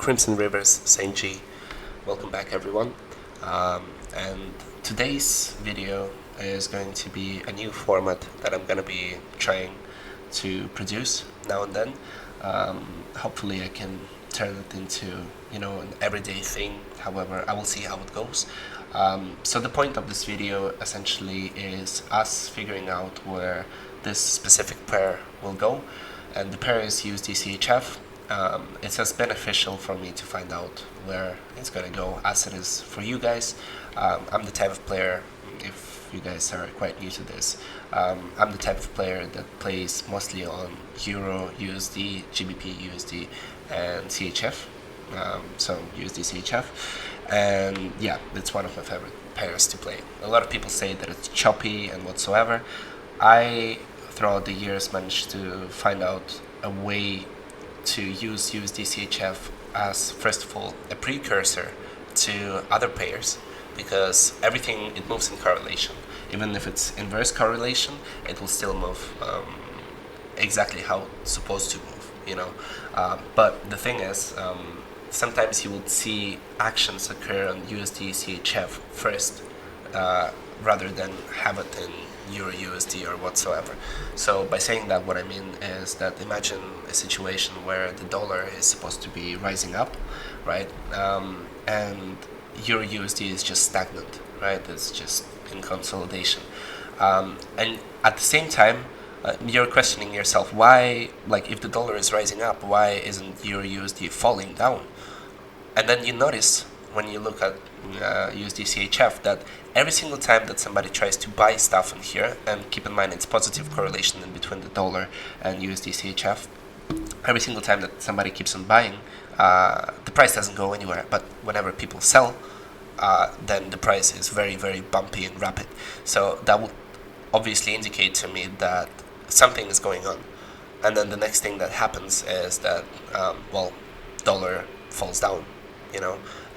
Crimson Rivers, St. G. Welcome back, everyone. And today's video is going to be a new format that I'm going to be trying to produce now and then. Hopefully I can turn it into, an everyday thing. However, I will see how it goes. So the point of this video essentially is us figuring out where this specific pair will go, and the pair is USDCHF. It's as beneficial for me to find out where it's going to go as it is for you guys. I'm the type of player, if you guys are quite new to this, I'm the type of player that plays mostly on Euro, USD, GBP, USD, and CHF. So USDCHF, and yeah, it's one of my favorite pairs to play. A lot of people say that it's choppy and whatsoever. I, throughout the years, managed to find out a way to use USDCHF as, first of all, a precursor to other pairs, because everything, it moves in correlation. Even if it's inverse correlation, it will still move exactly how it's supposed to move, but the thing is, sometimes you will see actions occur on USDCHF first, rather than have it in Euro USD or whatsoever. So by saying that, what I mean is that imagine a situation where the dollar is supposed to be rising up, right? And Euro USD is just stagnant, right? It's just in consolidation. And at the same time, you're questioning yourself, why, like, if the dollar is rising up, why isn't Euro USD falling down? And then you notice, when you look at USDCHF, that every single time that somebody tries to buy stuff in here, and keep in mind it's positive correlation in between the dollar and USDCHF, every single time that somebody keeps on buying, the price doesn't go anywhere. But whenever people sell, then the price is very, very bumpy and rapid. So that would obviously indicate to me that something is going on. And then the next thing that happens is that, dollar falls down,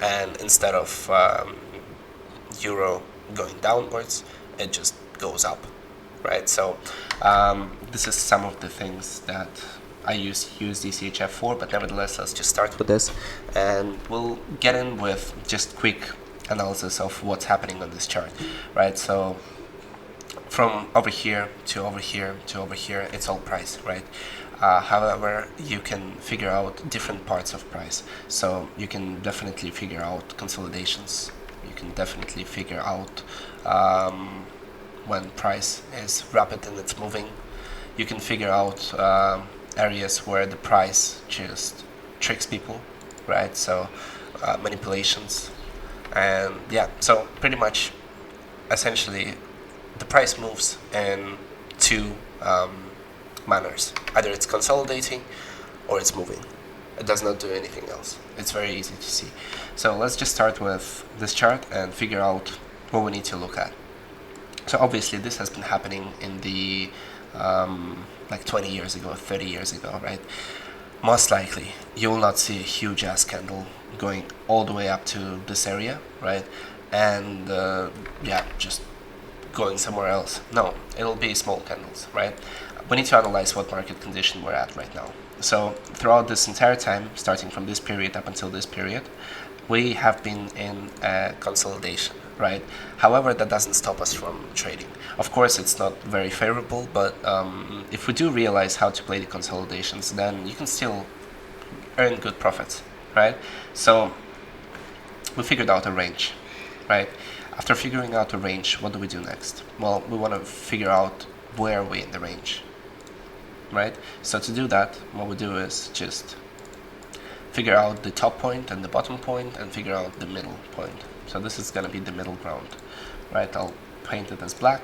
and instead of euro going downwards, it just goes up, right? So this is some of the things that I use USDCHF for, but nevertheless, let's just start with this, and we'll get in with just quick analysis of what's happening on this chart, right? So from over here to over here to over here, it's all price, right? However, you can figure out different parts of price. So you can definitely figure out consolidations. You can definitely figure out when price is rapid and it's moving. You can figure out areas where the price just tricks people, right? So manipulations. And yeah, so pretty much, essentially, the price moves in two manners. Either it's consolidating or it's moving. It does not do anything else. It's very easy to see. So let's just start with this chart and figure out what we need to look at. So obviously this has been happening in the like 20 years ago, 30 years ago, right? Most likely you will not see a huge ass candle going all the way up to this area, right? And just going somewhere else. No, it'll be small candles, right? We need to analyze what market condition we're at right now. So throughout this entire time, starting from this period up until this period, we have been in a consolidation, right? However, that doesn't stop us from trading. Of course, it's not very favorable, but if we do realize how to play the consolidations, then you can still earn good profits, right? So we figured out a range, right? After figuring out a range, what do we do next? Well, we want to figure out where are we in the range, right? So to do that, what we do is just figure out the top point and the bottom point and figure out the middle point. So this is going to be the middle ground, right? I'll paint it as black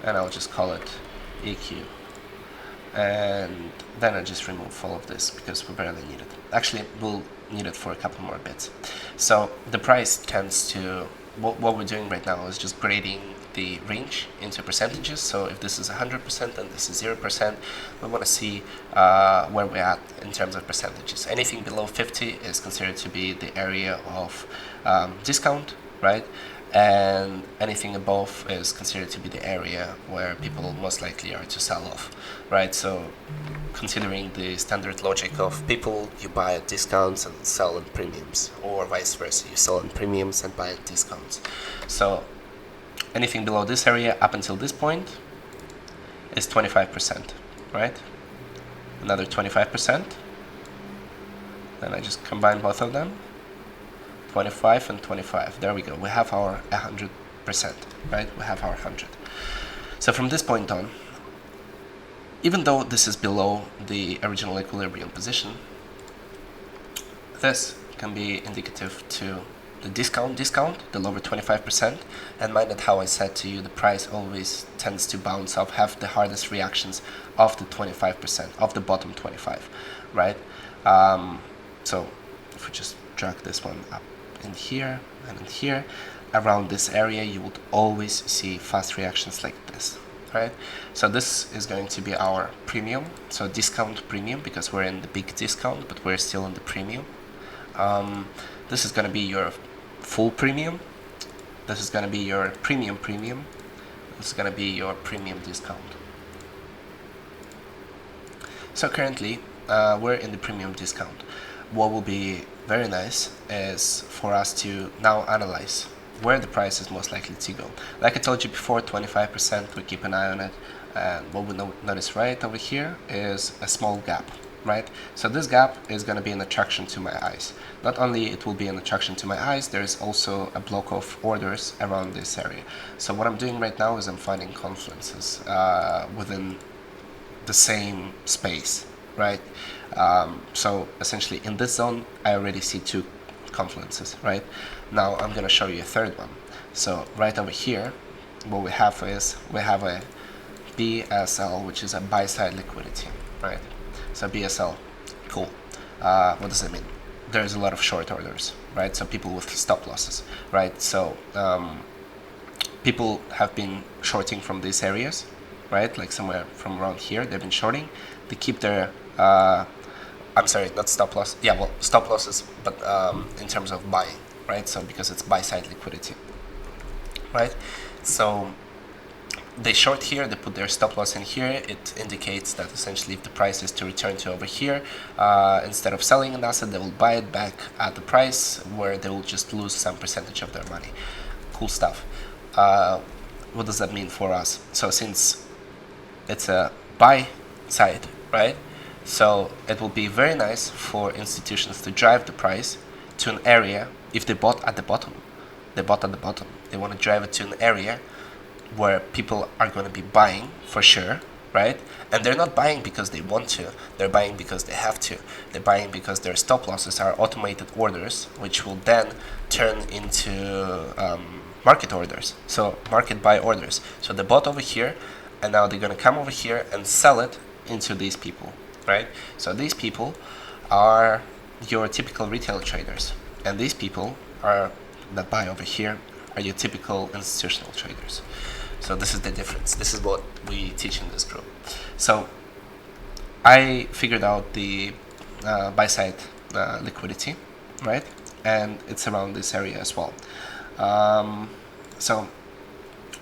and I'll just call it EQ. And then I just remove all of this because we barely need it. Actually, we'll need it for a couple more bits. So the price tends to, what we're doing right now is just grading the range into percentages. So if this is 100% and this is 0%, we want to see where we're at in terms of percentages. Anything below 50 is considered to be the area of discount, right? and anything above is considered to be the area where people most likely are to sell off, right? So considering the standard logic of people, you buy at discounts and sell at premiums, or vice versa, you sell at premiums and buy at discounts. So anything below this area up until this point is 25%, right? Another 25%, then I just combine both of them, 25 and 25. There we go. We have our 100%, right? We have our 100. So from this point on, even though this is below the original equilibrium position, this can be indicative to the discount, the lower 25%, and mind that how I said to you, the price always tends to bounce off, have the hardest reactions of the 25%, of the bottom 25, right? So if we just drag this one up in here and in here, around this area, you would always see fast reactions like this, right? So this is going to be our premium, so discount premium, because we're in the big discount, but we're still in the premium. This is going to be your full premium. This is going to be your premium. This is going to be your premium discount. So currently, we're in the premium discount. What will be very nice is for us to now analyze where the price is most likely to go. Like I told you before, 25%, we keep an eye on it. And what we notice right over here is a small gap, right? So this gap is going to be an attraction to my eyes. Not only it will be an attraction to my eyes, there is also a block of orders around this area. So what I'm doing right now is I'm finding confluences within the same space, right? So essentially in this zone, I already see two confluences, right? Now I'm going to show you a third one. So right over here, what we have is we have a BSL, which is a buy side liquidity, right? So BSL, cool. What does that mean? There's a lot of short orders, right? So people with stop losses, right? So people have been shorting from these areas, right? Like somewhere from around here, they've been shorting. They keep their I'm sorry, not stop loss. Yeah, well, stop losses, but in terms of buying, right? So because it's buy side liquidity, right? So they short here, they put their stop loss in here. It indicates that essentially if the price is to return to over here, instead of selling an asset, they will buy it back at the price where they will just lose some percentage of their money. Cool stuff. What does that mean for us? So since it's a buy side, right? So it will be very nice for institutions to drive the price to an area. If they bought at the bottom, they want to drive it to an area where people are going to be buying for sure, right? And they're not buying because they want to, they're buying because they have to. They're buying because their stop losses are automated orders, which will then turn into market orders, so market buy orders. So they bought over here, and now they're going to come over here and sell it into these people, right? So these people are your typical retail traders, and these people are that buy over here are your typical institutional traders. So this is the difference. This is what we teach in this group. So I figured out the buy side liquidity, right? And it's around this area as well. So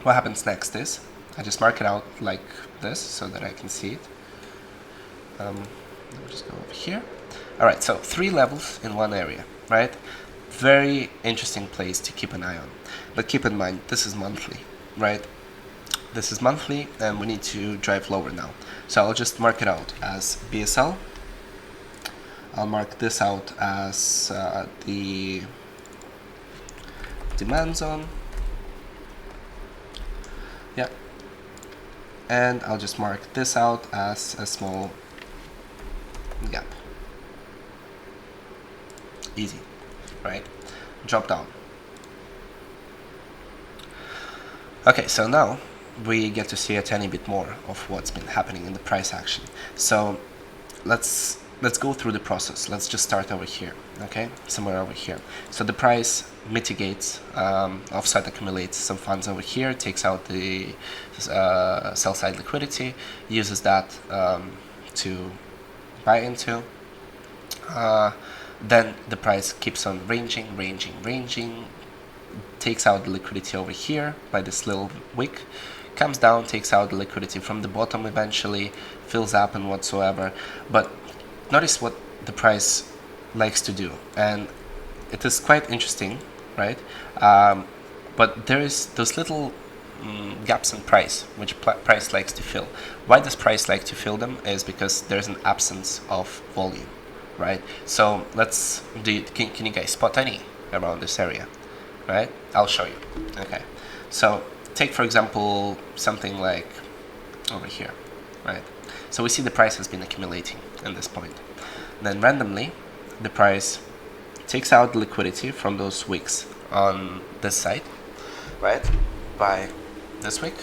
what happens next is I just mark it out like this so that I can see it. Let me just go over here. All right, so 3 levels in one area, right? Very interesting place to keep an eye on. But keep in mind, this is monthly, right? This is monthly, and we need to drive lower now. So I'll just mark it out as BSL. I'll mark this out as the demand zone. Yeah. And I'll just mark this out as a small gap. Easy, right? Drop down. Okay, so now we get to see a tiny bit more of what's been happening in the price action. So let's go through the process. Let's just start over here, okay? Somewhere over here. So the price mitigates, offside accumulates some funds over here, takes out the sell side liquidity, uses that to buy into. Then the price keeps on ranging, takes out the liquidity over here by this little wick, comes down, takes out the liquidity from the bottom eventually, fills up and whatsoever. But notice what the price likes to do, and it is quite interesting, right? But there is those little gaps in price, which price likes to fill. Why does price like to fill them? Is because there's an absence of volume, right? So let's do. Can you guys spot any around this area, right? I'll show you. Okay, so take for example something like over here, right? So we see the price has been accumulating at this point. Then randomly, the price takes out the liquidity from those wicks on this side, right? By this wick,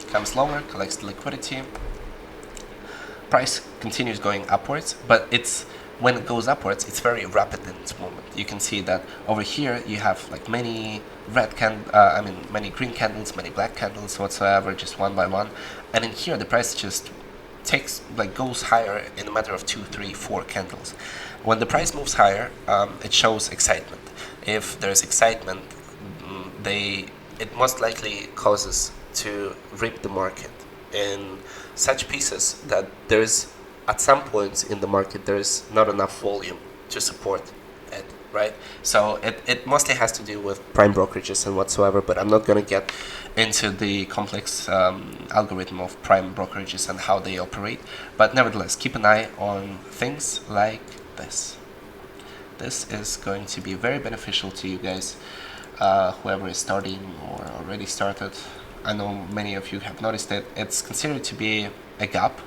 comes lower, collects the liquidity. Price continues going upwards, but when it goes upwards, it's very rapid in its movement. You can see that over here you have like many many green candles, many black candles whatsoever, just one by one. And in here, the price just goes higher in a matter of 2, 3, 4 candles. When the price moves higher, it shows excitement. If there's excitement, it most likely causes to rip the market in such pieces that there's at some points in the market there's not enough volume to support it, right? So it mostly has to do with prime brokerages and whatsoever, but I'm not going to get into the complex algorithm of prime brokerages and how they operate. But nevertheless, keep an eye on things like this. This is going to be very beneficial to you guys, whoever is starting or already started. I know many of you have noticed it. It's considered to be a gap,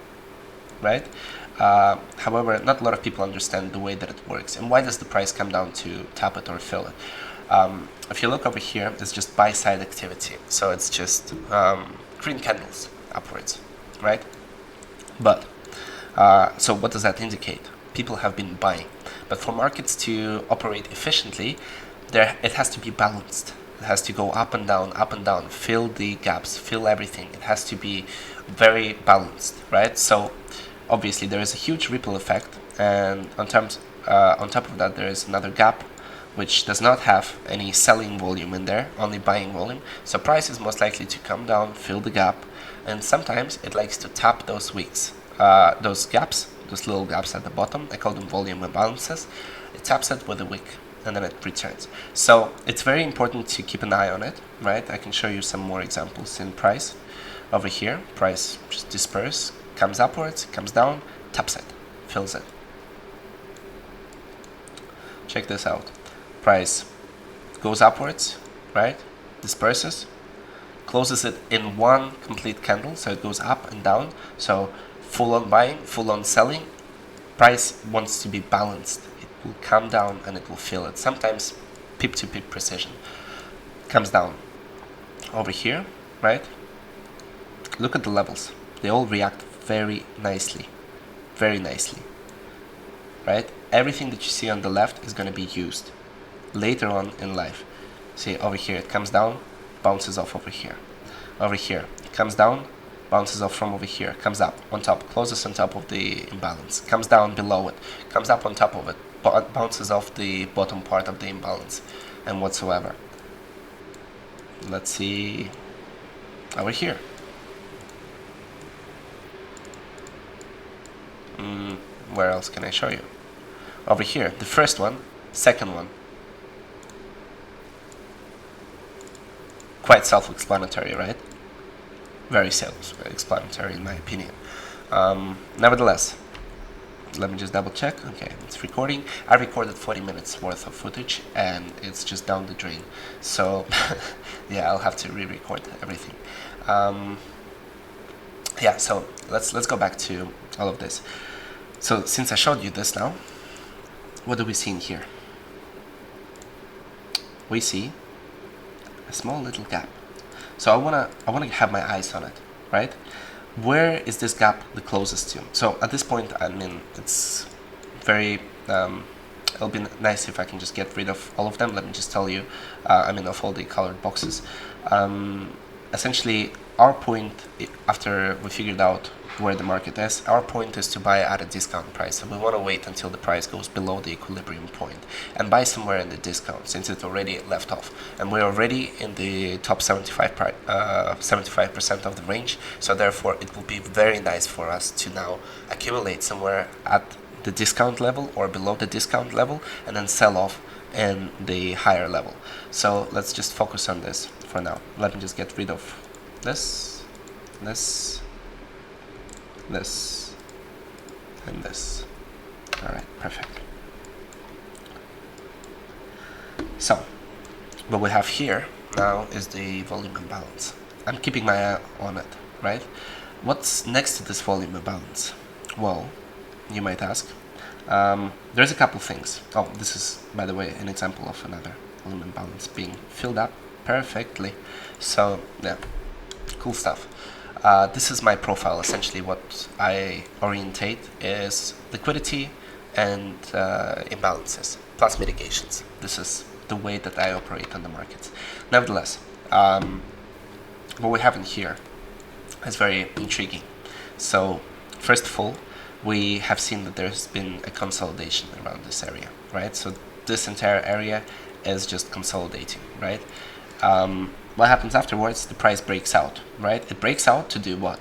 right? However, not a lot of people understand the way that it works. And why does the price come down to tap it or fill it? If you look over here, it's just buy side activity. So it's just green candles upwards, right? But so what does that indicate? People have been buying. But for markets to operate efficiently, it has to be balanced. It has to go up and down, fill the gaps, fill everything. It has to be very balanced, right? So obviously there is a huge ripple effect, and on top of that there is another gap which does not have any selling volume in there, only buying volume. So price is most likely to come down, fill the gap, and sometimes it likes to tap those wicks, those gaps, those little gaps at the bottom. I call them volume imbalances. It taps it with a wick, and then it returns. So it's very important to keep an eye on it, right? I can show you some more examples in price. Over here, price just disperse, comes upwards, comes down, taps it, fills it. Check this out. Price goes upwards, right? Disperses, closes it in one complete candle, so it goes up and down. So full on buying, full on selling. Price wants to be balanced. Will come down and it will fill it. Sometimes pip to pip precision. Comes down. Over here, right? Look at the levels. They all react very nicely. Very nicely. Right? Everything that you see on the left is going to be used later on in life. See, over here it comes down, bounces off over here. Over here, it comes down, bounces off from over here, comes up on top, closes on top of the imbalance, comes down below it, comes up on top of it, bounces off the bottom part of the imbalance, and whatsoever. Let's see over here. Where else can I show you? Over here, the first one, second one. Quite self-explanatory, right? Very self-explanatory in my opinion. Nevertheless, let me just double check. Okay, it's recording. I recorded 40 minutes worth of footage and it's just down the drain. So yeah, I'll have to re-record everything. Yeah, so let's go back to all of this. So since I showed you this now, what do we see in here? We see a small little gap. So I wanna have my eyes on it, right? Where is this gap the closest to? So at this point, I mean, it's very, it'll be nice if I can just get rid of all of them. Let me just tell you, of all the colored boxes. Essentially, our point, after we figured out where the market is. Our point is to buy at a discount price, so we want to wait until the price goes below the equilibrium point and buy somewhere in the discount, since it's already left off and we're already in the top 75% of the range. So therefore it will be very nice for us to now accumulate somewhere at the discount level or below the discount level and then sell off in the higher level. So let's just focus on this for now. Let me just get rid of this, this, this, and this. Alright, perfect. So what we have here now is the volume imbalance. I'm keeping my eye on it, right? What's next to this volume imbalance? Well, you might ask. There's a couple things. Oh, this is, by the way, an example of another volume imbalance being filled up perfectly. So yeah, cool stuff. This is my profile. Essentially what I orientate is liquidity and imbalances plus mitigations. This is the way that I operate on the markets. Nevertheless, what we have in here is very intriguing. So first of all, we have seen that there's been a consolidation around this area, right? So this entire area is just consolidating, right? What happens afterwards? The price breaks out, right? It breaks out to do what?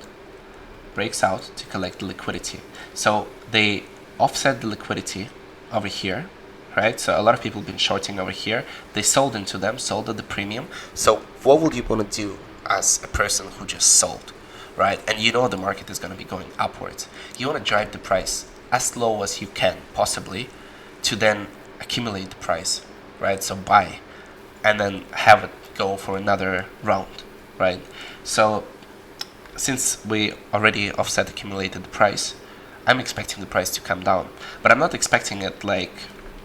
Breaks out to collect the liquidity. So they offset the liquidity over here, right? So a lot of people have been shorting over here. They sold into them, sold at the premium. So what would you want to do as a person who just sold, right? And you know the market is going to be going upwards. You want to drive the price as low as you can possibly to then accumulate the price, right? So buy and then have it go for another round, right? So since we already offset accumulated the price, I'm expecting the price to come down, but I'm not expecting it like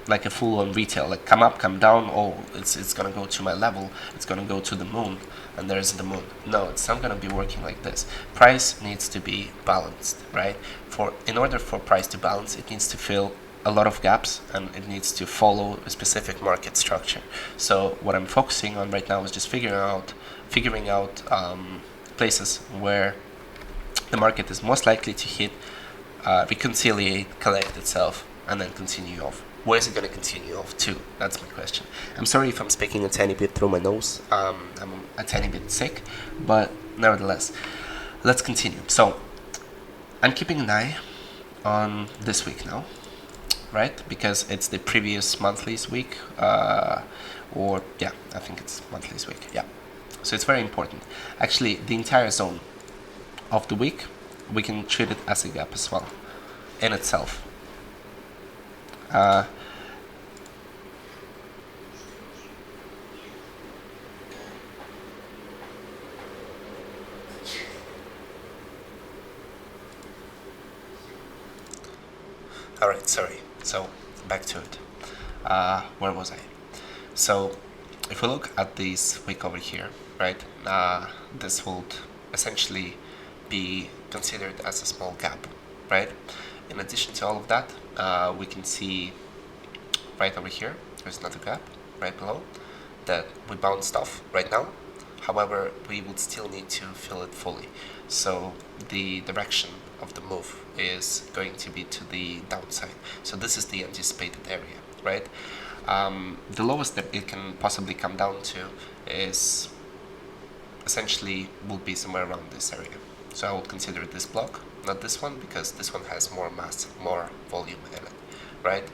a full-on retail, like come up, come down. Oh, it's gonna go to my level, it's gonna go to the moon, and there's the moon. No, it's not gonna be working like this. Price needs to be balanced, right? In order for price to balance, it needs to fill a lot of gaps and it needs to follow a specific market structure. So what I'm focusing on right now is just figuring out places where the market is most likely to hit, reconciliate, collect itself, and then continue off. Where is it going to continue off to? That's my question. I'm sorry if I'm speaking a tiny bit through my nose. I'm a tiny bit sick, but nevertheless, let's continue. So I'm keeping an eye on this week now, right? Because it's the previous monthly's week, or yeah, I think it's monthly's week. Yeah. So it's very important. Actually, the entire zone of the week, we can treat it as a gap as well, in itself. Alright, sorry. So, back to it. Where was I? So, if we look at this week over here, right, this would essentially be considered as a small gap, right? In addition to all of that, we can see right over here, there's another gap right below that we bounced off right now. However, we would still need to fill it fully. So the direction of the move is going to be to the downside. So this is the anticipated area, right? The lowest that it can possibly come down to is essentially will be somewhere around this area. So I would consider this block, not this one, because this one has more mass, more volume in it, right?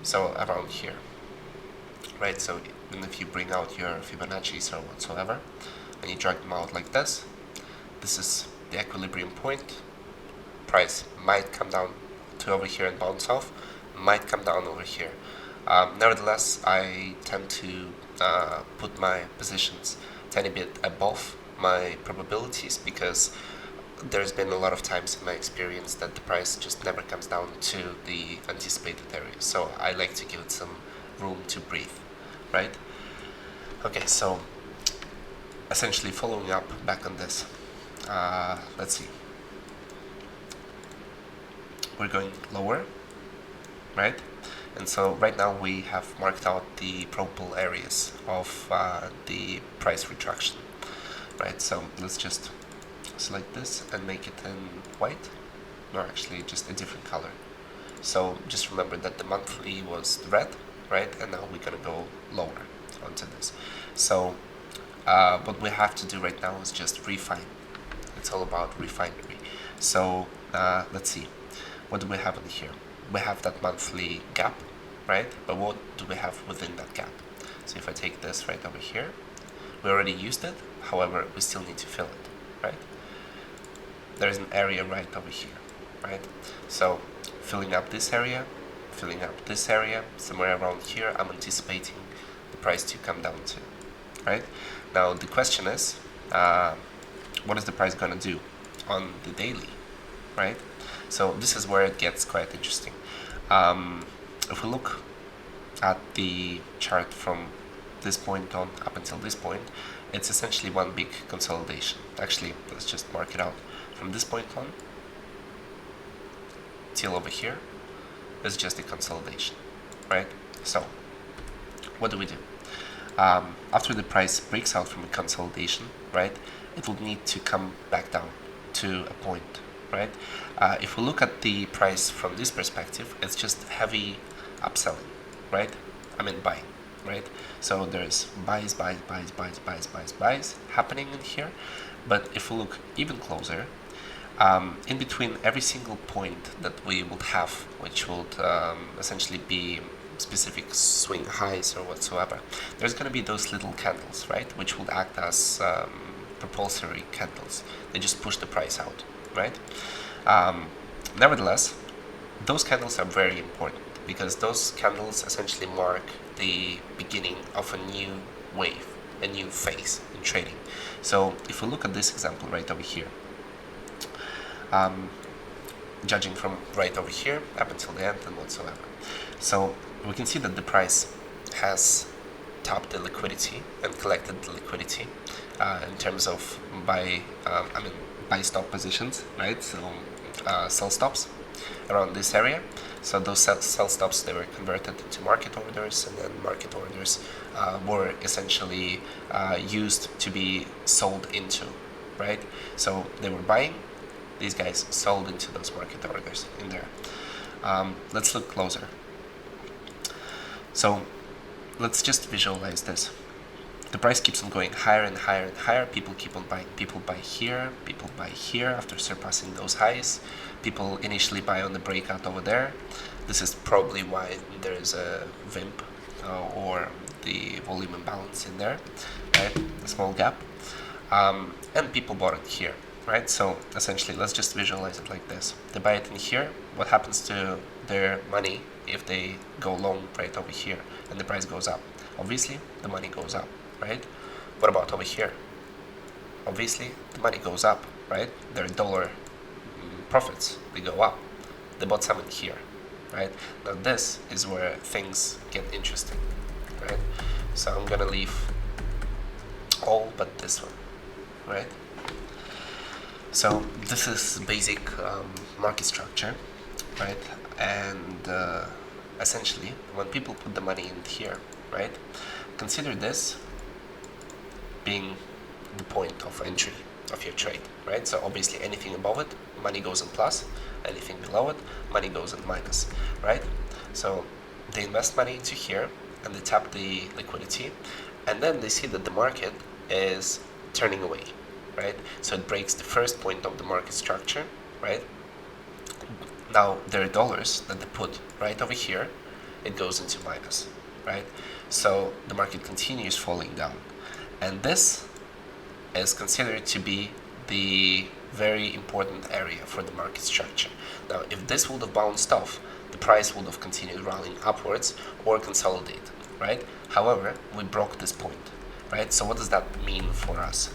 So around here, right? So even if you bring out your Fibonacci's or whatsoever, and you drag them out like this, this is the equilibrium point. Price might come down to over here and bounce off, might come down over here. Nevertheless, I tend to put my positions a tiny bit above my probabilities, because there's been a lot of times in my experience that the price just never comes down to the anticipated area. So I like to give it some room to breathe, right? Okay, so essentially following up back on this, let's see. We're going lower, right? And so right now we have marked out the probable areas of the price retraction, right? So let's just select this and make it in white, or actually just a different color. So just remember that the monthly was red, right? And now we're gonna go lower onto this. So what we have to do right now is just refine. It's all about refinery. So let's see, what do we have in here? We have that monthly gap, right? But what do we have within that gap? So if I take this right over here, we already used it, however, we still need to fill it, right? There's an area right over here, right? So filling up this area, filling up this area, somewhere around here, I'm anticipating the price to come down to, right? Now the question is, what is the price gonna do on the daily, right? So this is where it gets quite interesting. If we look at the chart from this point on up until this point, it's essentially one big consolidation. Actually, let's just mark it out. From this point on till over here is just a consolidation, right? So what do we do? After the price breaks out from a consolidation, right, it will need to come back down to a point, right? If we look at the price from this perspective, it's just heavy upselling, right? I mean buying, right? So there's buys happening in here. But if we look even closer, in between every single point that we would have, which would essentially be specific swing highs or whatsoever, there's going to be those little candles, right, which will act as propulsory candles. They just push the price out, right? Nevertheless, those candles are very important because those candles essentially mark the beginning of a new wave, a new phase in trading. So if we look at this example right over here, judging from right over here up until the end and whatsoever, so we can see that the price has tapped the liquidity and collected the liquidity in terms of buy stop positions, right? So sell stops around this area. So those sell stops, they were converted into market orders, and then market orders were essentially used to be sold into, right? So they were buying, these guys sold into those market orders in there. Let's look closer. So let's just visualize this. The price keeps on going higher and higher and higher. People keep on buying. People buy here, people buy here after surpassing those highs. People initially buy on the breakout over there. This is probably why there's a VIMP or the volume imbalance in there, right? A small gap. And people bought it here, right? So essentially, let's just visualize it like this. They buy it in here. What happens to their money if they go long right over here and the price goes up? Obviously, the money goes up, right? What about over here? Obviously, the money goes up, right? Their dollar profits, they go up. They bought some in here, right? Now this is where things get interesting, right? So I'm gonna leave all but this one, right? So this is basic market structure, right? And essentially, when people put the money in here, right, consider this being the point of entry of your trade, right? So obviously anything above it, money goes in plus, anything below it, money goes in minus, right? So they invest money into here and they tap the liquidity, and then they see that the market is turning away, right? So it breaks the first point of the market structure, right? Now their dollars that they put right over here, it goes into minus, right? So the market continues falling down, and this is considered to be the very important area for the market structure. Now, if this would have bounced off, the price would have continued rallying upwards or consolidate, right? However, we broke this point, right? So what does that mean for us?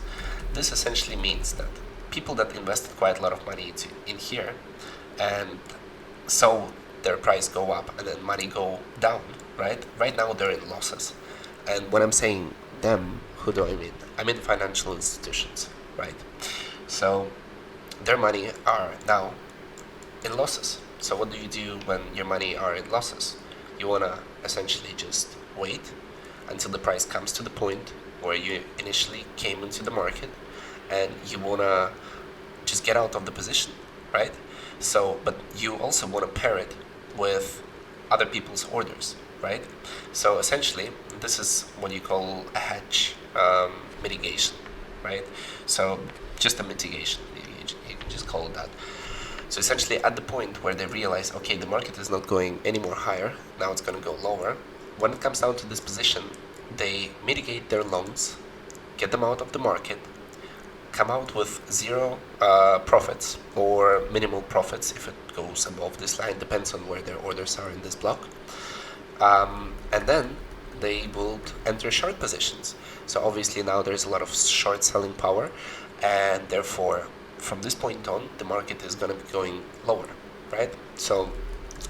This essentially means that people that invested quite a lot of money in here and saw their price go up and then money go down, right? Right now they're in losses. And when I'm saying them, who do I mean? I mean financial institutions, right? So their money are now in losses. So what do you do when your money are in losses? You want to essentially just wait until the price comes to the point where you initially came into the market, and you want to just get out of the position, right? So, but you also want to pair it with other people's orders, right? So essentially, this is what you call a hedge mitigation, right? So just a mitigation, you can just call it that. So essentially, at the point where they realize, okay, the market is not going any more higher, now it's going to go lower. When it comes down to this position, they mitigate their longs, get them out of the market, come out with zero profits or minimal profits if it goes above this line, depends on where their orders are in this block. And then they will enter short positions. So obviously now there's a lot of short selling power, and therefore from this point on the market is going to be going lower, right? So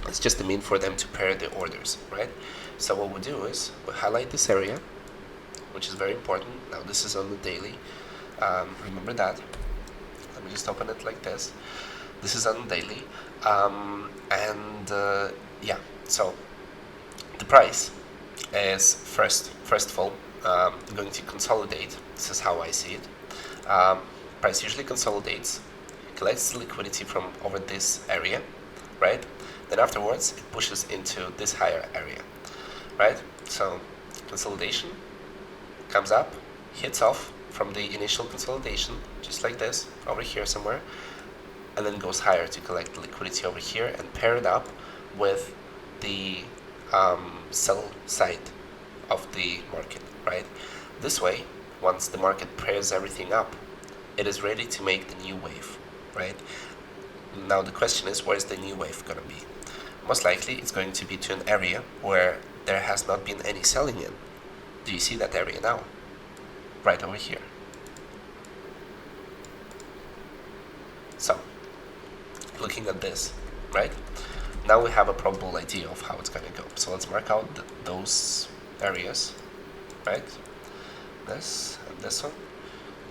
it's just a mean for them to pair the orders, right? So what we do is we highlight this area, which is very important. Now this is on the daily. Remember that. Let me just open it like this. This is on the daily. Yeah, so the price is first of all going to consolidate. This is how I see it. Price usually consolidates, collects the liquidity from over this area, right? Then afterwards it pushes into this higher area, right? So consolidation comes up, hits off from the initial consolidation, just like this, over here somewhere, and then goes higher to collect the liquidity over here and pair it up with the sell side of the market, right? This way, once the market pairs everything up, it is ready to make the new wave, right? Now the question is, where's the new wave going to be? Most likely it's going to be to an area where there has not been any selling in. Do you see that area now? Right over here. So, looking at this, right? Now we have a probable idea of how it's going to go. So let's mark out those areas, right? This and this one,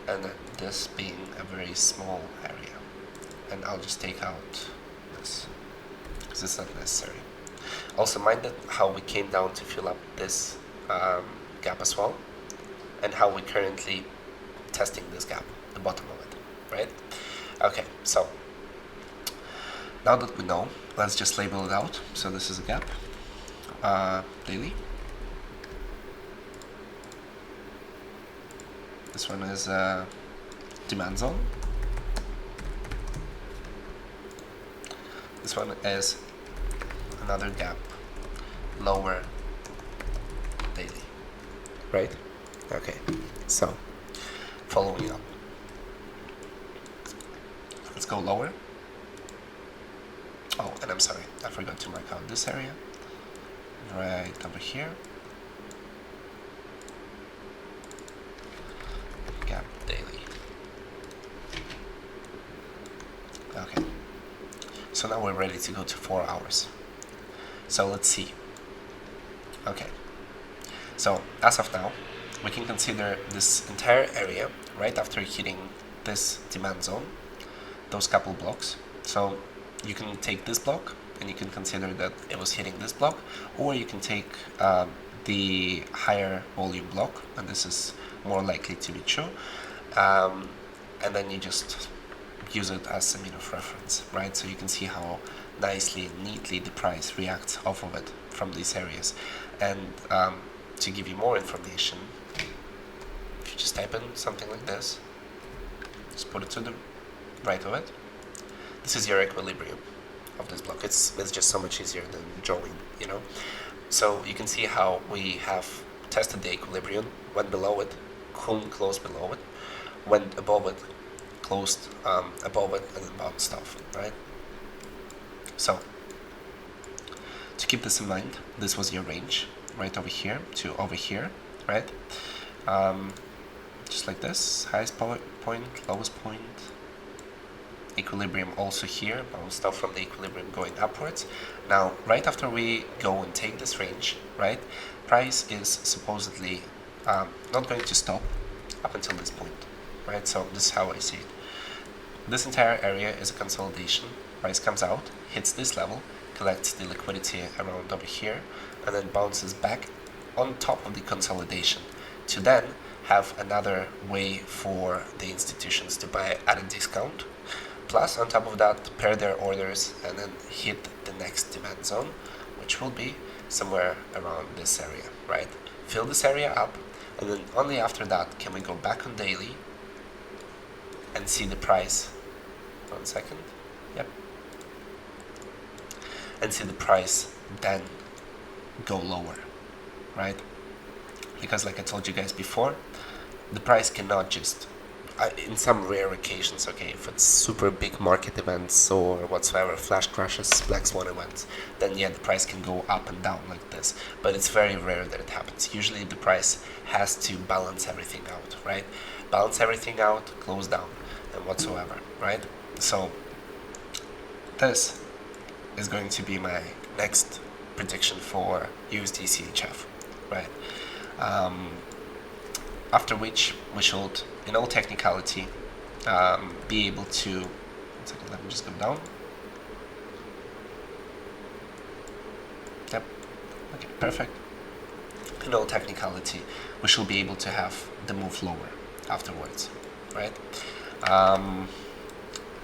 and then this being a very small area. And I'll just take out this, because it's not necessary. Also mind that how we came down to fill up this gap as well, and how we're currently testing this gap, the bottom of it, right? Okay, so now that we know, let's just label it out. So this is a gap, daily. This one is a demand zone. This one is another gap, lower daily, right? Okay, so following up, let's go lower. Oh, and I'm sorry, I forgot to mark out this area right over here. Gap daily. Okay, so now we're ready to go to 4 hours. So let's see. Okay, so as of now, we can consider this entire area right after hitting this demand zone, those couple blocks. So you can take this block and you can consider that it was hitting this block, or you can take the higher volume block, and this is more likely to be true, and then you just use it as a mean of reference, right? So you can see how nicely and neatly the price reacts off of it from these areas. And to give you more information, if you just type in something like this, just put it to the right of it, this is your equilibrium of this block. It's just so much easier than drawing, you know. So you can see how we have tested the equilibrium, went below it, closed below it, went above it, closed above it, and then bounced off, right? So to keep this in mind, this was your range, right over here to over here, right? Just like this, highest point, lowest point, equilibrium also here, bounced off from the equilibrium going upwards. Now, right after we go and take this range, right, price is supposedly not going to stop up until this point, right? So this is how I see it. This entire area is a consolidation. Price comes out, hits this level, collects the liquidity around over here, and then bounces back on top of the consolidation to then have another way for the institutions to buy at a discount Plus, on top of that, pair their orders and then hit the next demand zone, which will be somewhere around this area, right? Fill this area up, and then only after that can we go back on daily and see the price. 1 second. Yep. And see the price then go lower, right? Because like I told you guys before, the price cannot just, in some rare occasions, okay, if it's super big market events or whatsoever, flash crashes, black swan events, then yeah, the price can go up and down like this. But it's very rare that it happens. Usually the price has to balance everything out, right? Balance everything out, close down, and whatsoever, right? So this is going to be my next prediction for USDCHF, right? After which we should, in all technicality, be able to, 1 second, let me just go down. Yep, okay, perfect. In all technicality, we should be able to have the move lower afterwards, right?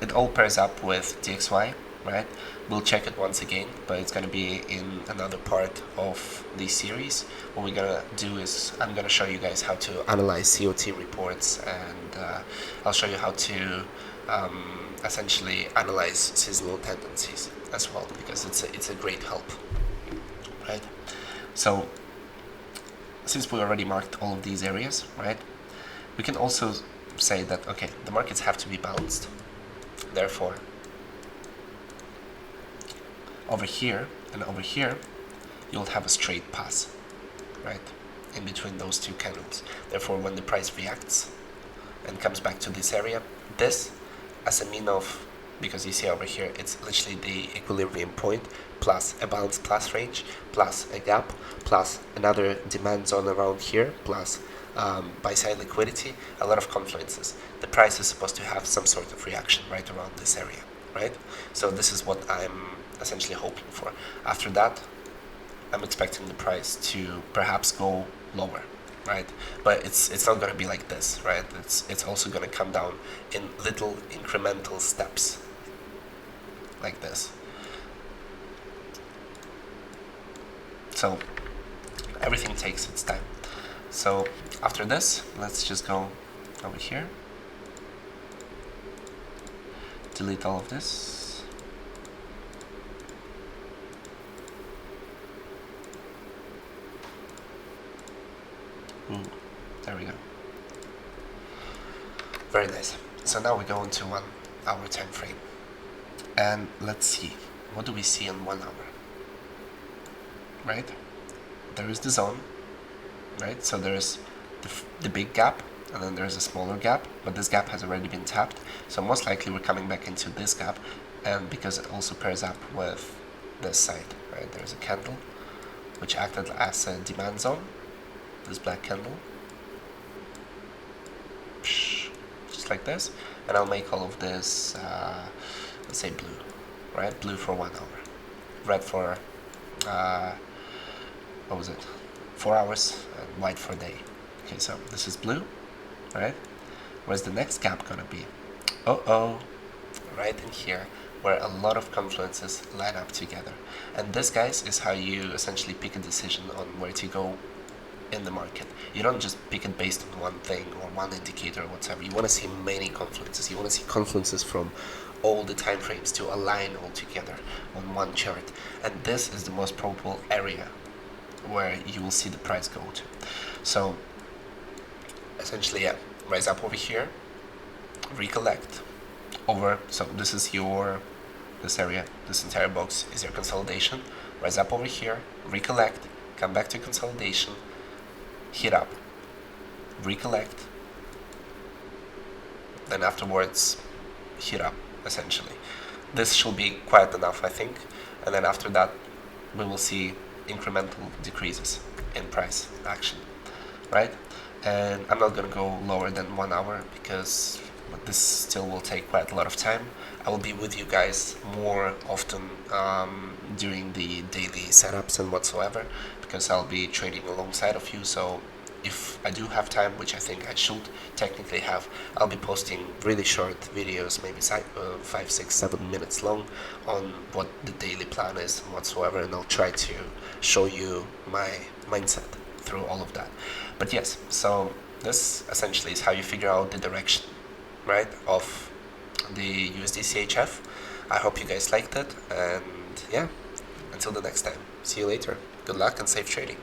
It all pairs up with DXY, right? We'll check it once again, but it's going to be in another part of the series. What we're going to do is I'm going to show you guys how to analyze COT reports, and I'll show you how to essentially analyze seasonal tendencies as well, because it's a great help, right? So since we already marked all of these areas, right, we can also say that, okay, the markets have to be balanced. Therefore, over here and over here, you'll have a straight pass, right, in between those two candles. Therefore, when the price reacts and comes back to this area, this as a mean of, because you see over here, it's literally the equilibrium point plus a balanced plus range plus a gap plus another demand zone around here plus buy-side liquidity, a lot of confluences. The price is supposed to have some sort of reaction right around this area, right? So this is what I'm essentially hoping for. After that, I'm expecting the price to perhaps go lower, right? But it's not going to be like this, right? It's also going to come down in little incremental steps, like this. So everything takes its time. So after this, let's just go over here, delete all of this. There we go. Very nice. So now we go into 1 hour time frame, and let's see, what do we see in 1 hour? Right, there is the zone, right? So there's the big gap, and then there's a smaller gap, but this gap has already been tapped, so most likely we're coming back into this gap, and because it also pairs up with this side, right? There's a candle which acted as a demand zone, this black candle, just like this, and I'll make all of this, let's say blue, right? Blue for 1 hour, red for what was it, 4 hours, and white for a day. Okay, so this is blue, right? Where's the next gap gonna be? Right in here, where a lot of confluences line up together. And this, guys, is how you essentially pick a decision on where to go in the market. You don't just pick it based on one thing or one indicator or whatever. You want to see many confluences. You want to see confluences from all the time frames to align all together on one chart. And this is the most probable area where you will see the price go to. So essentially, yeah, rise up over here, recollect over, so this is this area, this entire box is your consolidation. Rise up over here, recollect, come back to consolidation, hit up, recollect, then afterwards hit up, essentially. This should be quite enough, I think, and then after that we will see incremental decreases in price action, right? And I'm not going to go lower than 1 hour because this still will take quite a lot of time. I will be with you guys more often during the daily setups and whatsoever, because I'll be trading alongside of you, so if I do have time, which I think I should technically have, I'll be posting really short videos, maybe 5, 6, 7 minutes long, on what the daily plan is and whatsoever, and I'll try to show you my mindset through all of that. But yes, so this essentially is how you figure out the direction, right, of the USDCHF. I hope you guys liked it, and yeah, until the next time, see you later. Good luck and safe trading.